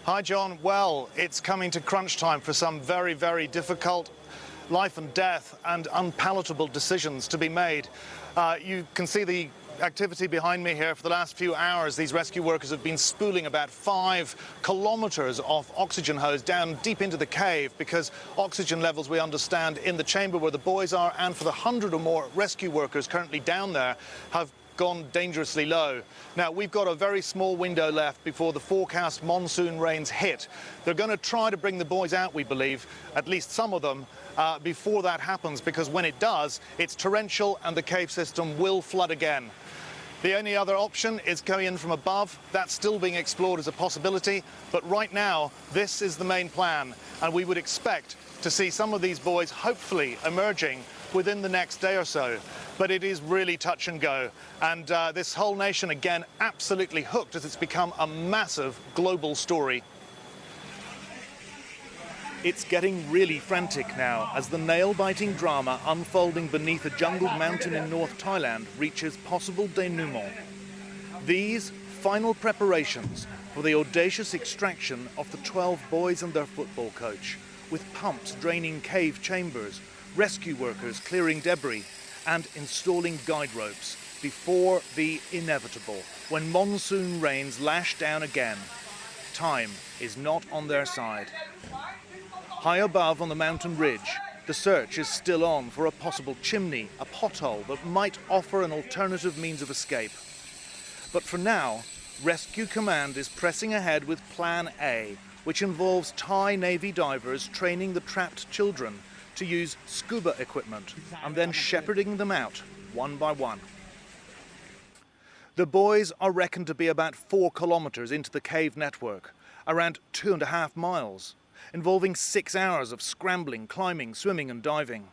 Hi, John. Well, it's coming to crunch time for some very, very difficult life and death and unpalatable decisions to be made. You can see the activity behind me here. For the last few hours, these rescue workers have been spooling about 5 kilometers of oxygen hose down deep into the cave because oxygen levels, we understand, in the chamber where the boys are and for the 100 or more rescue workers currently down there have gone dangerously low. Now, we've got a very small window left before the forecast monsoon rains hit. They're going to try to bring the boys out, we believe, at least some of them, before that happens, because when it does, it's torrential and the cave system will flood again. The only other option is going in from above. That's still being explored as a possibility, but right now, this is the main plan, and we would expect to see some of these boys hopefully emerging within the next day or so. But it is really touch and go. And this whole nation, again, absolutely hooked as it's become a massive global story. It's getting really frantic now as the nail-biting drama unfolding beneath a jungled mountain in North Thailand reaches possible denouement. These final preparations for the audacious extraction of the 12 boys and their football coach, with pumps draining cave chambers, rescue workers clearing debris and installing guide ropes before the inevitable, when monsoon rains lash down again. Time is not on their side. High above on the mountain ridge, the search is still on for a possible chimney, a pothole that might offer an alternative means of escape. But for now, Rescue Command is pressing ahead with Plan A, which involves Thai Navy divers training the trapped children to use scuba equipment and then shepherding them out one by one. The boys are reckoned to be about 4 kilometers into the cave network, around 2.5 miles, involving 6 hours of scrambling, climbing, swimming and diving.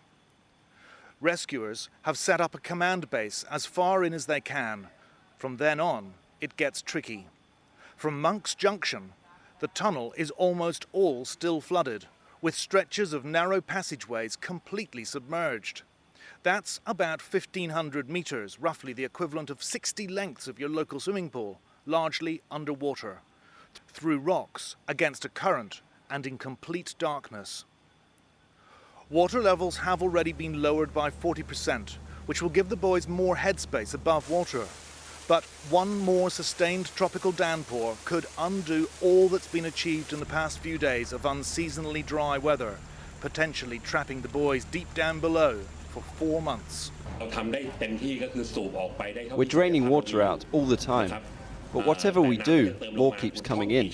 Rescuers have set up a command base as far in as they can. From then on, it gets tricky. From Monk's Junction, the tunnel is almost all still flooded, with stretches of narrow passageways completely submerged. That's about 1,500 meters, roughly the equivalent of 60 lengths of your local swimming pool, largely underwater, through rocks, against a current, and in complete darkness. Water levels have already been lowered by 40%, which will give the boys more headspace above water. But one more sustained tropical downpour could undo all that's been achieved in the past few days of unseasonably dry weather, potentially trapping the boys deep down below for 4 months. We're draining water out all the time, but whatever we do, more keeps coming in.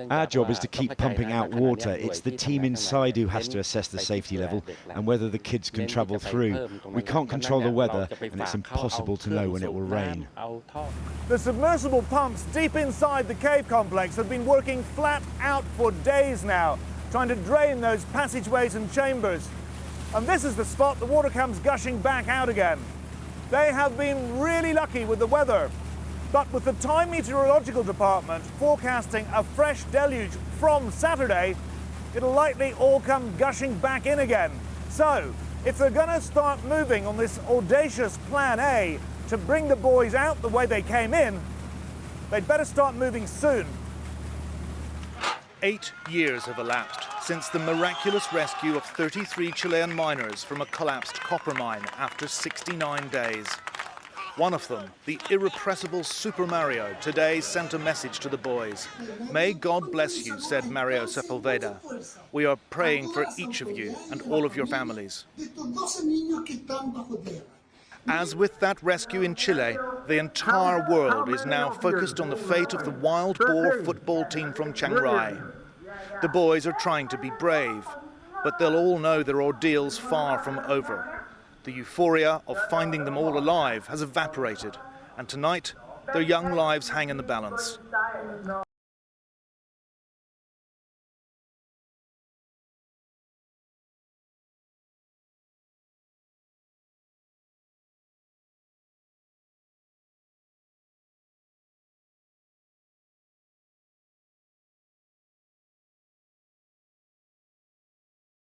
Our job is to keep pumping out water. It's the team inside who has to assess the safety level and whether the kids can travel through. We can't control the weather, and it's impossible to know when it will rain. The submersible pumps deep inside the cave complex have been working flat out for days now, trying to drain those passageways and chambers. And this is the spot the water comes gushing back out again. They have been really lucky with the weather. But with the Thai Meteorological Department forecasting a fresh deluge from Saturday, it'll likely all come gushing back in again. So, if they're going to start moving on this audacious Plan A to bring the boys out the way they came in, they'd better start moving soon. 8 years have elapsed since the miraculous rescue of 33 Chilean miners from a collapsed copper mine after 69 days. One of them, the irrepressible Super Mario, today sent a message to the boys. "May God bless you," said Mario Sepulveda. "We are praying for each of you and all of your families." As with that rescue in Chile, the entire world is now focused on the fate of the wild boar football team from Chiang Rai. The boys are trying to be brave, but they'll all know their ordeal's far from over. The euphoria of finding them all alive has evaporated, and tonight their young lives hang in the balance.